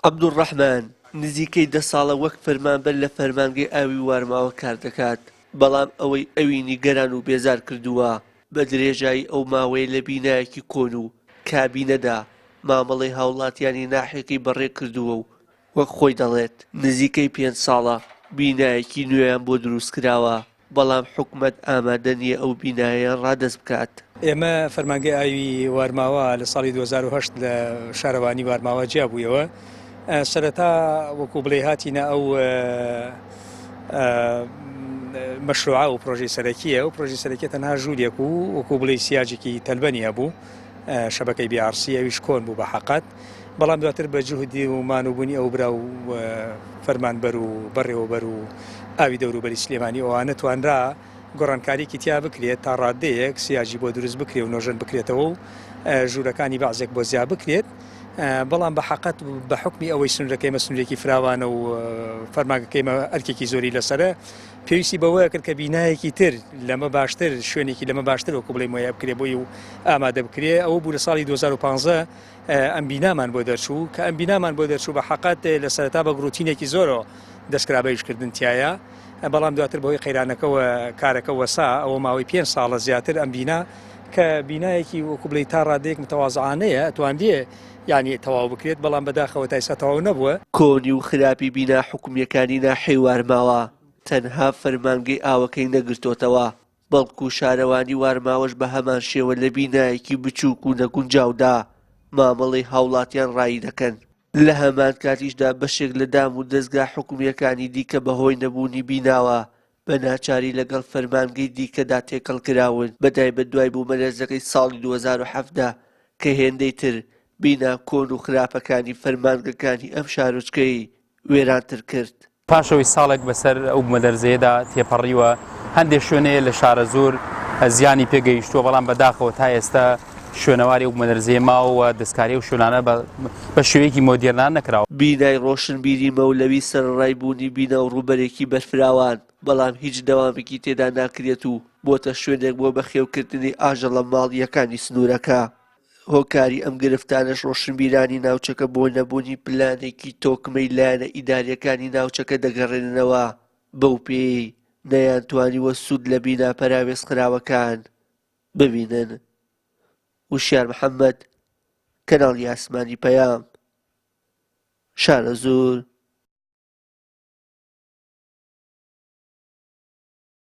عەبدوڕەحمان نزیکەی 10 ساڵە وەک فەرمانبەر لە فەرمانگەی ئاوی وارماوە کار دەکات، بەڵام ئەوەی ئەوی نیگەران و بێزار کردووە بە درێژایی ئەو ماوەیە لە بینایەکی کۆن و کابینەدا مامەڵەی هاوڵاتیانی ناحیەکەی بەڕێ کردووە و وەک خۆی دەڵێت نزیکەی 5 ساڵە بینایەکی نوێیان بۆ دروستکراوە، بەڵام حکومەت ئامادە نییە ئەو بینایە ڕادەست بکات. ئێمە فەرمانگەی ئاوی وارماوە لە ساڵی 2008 لە شارەوانی وارماوە جیابوویەوە. سەرەتا وەکو بڵێ هاتیینە ئەو مەشروعە و پرۆژەی سەرەکیە و پرۆژی سەرەکی تەنها ژوورێک و وەکو بڵێ سیاجێکی تەلبەنی هەبوو، شەبەکەی BRC ئەویش کۆن بوو بە حەقەت، بەڵام دواتر بە جوهدی و مانوبوونی ئەو برا و فەرمانبەر و بەڕێوەبەر و ئاوی دەوروبەری سلێمانی ئەوانە توانرا گۆڕانکاریکی تیا بکرێت تا ڕادەیەک سیاجی بۆ دروست بکرێت و نۆژەن بکرێتەوە و ژوورەکانی بەعزێک بۆ زیاد بکرێت، بەڵام بە حەقەت بە حکمی ئەوەی سنوورەکەی سنوورێکی فراوانە و فەرمانگەکەیمە ئەرکێکی زۆری لەسرە پێویستی بەوەیە کرد کە بینایەکی تر لەمە باشتر شوێنێکی لەمە باشتر وەکو بڵێ وایە بکرێ بۆی و ئامادە بکرێ. ئەوە بوو لە ساڵی 2015 ئەم بینامان بۆ دەرچوو کە ئەم بینامان بۆ دەرچوو بە حەقەت لە سەرەتا بە گروتینێکی زۆرەوە دەستکرا بەیشکردن تایە، بەڵام دواتر بەهۆی قەیرانەکەەوە کارەکە وەسا ئەوە ماوەی 5 ساڵە زیاتر ئەم بینا کە بینایەکی وەکو بڵێ تا ڕادەیەک متەواضعانەیە ئەتواندیە یعنی تەواو بکرێت، بەڵام بەداخەوە تا ئێستا تەواو نەبووە. کۆنی و خراپی بینا حکومیەکانی ناحیەی وارماوە تەنها فەرمانگەی ئاوەکەی نەگرتوتەوە، بەڵکو شارەوانی وارماوەش بە هەمان شێوە لە بینایەکی بچووک و نەگونجاودا مامەڵەی هاوڵاتیان ڕایی دەکەن. لە هەمان کاتیشدا بەشێک لە دام و دەستگا حکومیەکانی دیکە بەهۆی نەبوونی بیناوە بە ناچاری لەگەڵ فەرمانگەی دیکەدا تێکەڵکراون، بەدایبەت دوای بوومەلەرزەکەی ساڵی 2007دا کە هێندەی تر بینا کۆن و خراپەکانی فەرمانگەکانی ئەم شارۆچکەی وێرانتر کرد. پاشەوەی ساڵێک بەسەر ئەو بوومەلەرزەیەدا تێپەڕیوە هەندێک شوێنەیە لە شارە زۆر زیانی پێگەیشتووە، بەڵام بەداخەوە تا ئێستا شوێنەواری ئەو بوومەلەرزەیە ماوە دەستکاری و شوێنانە بە شێوەیەکی مۆدێرنان نەکراوە. بینای ڕۆشنبیری مەولەوی سەرڕای بوونی بینە و ڕووبەرێکی بەرفراوان، بەڵام هیچ دەوامێکی تێدا ناکرێت و بۆتە شوێنێک بۆ بەخێوکردنی ئاژەڵە ماڵیەکانی سنوورەکە. هۆکاری ئەم گرفتانەش ڕۆشنبیرانی ناوچەکە بۆ نەبوونی پلانێکی تۆکمەی لایەنە ئیداریەکانی ناوچەکە دەگەڕێننەوە، بەو پێی نەیانتوانیوە سوود لە بینا پەراوێزخراوەکان ببینن. وشیار محەممەد، کەناڵی ئاسمانی پەیام، شارە زۆر.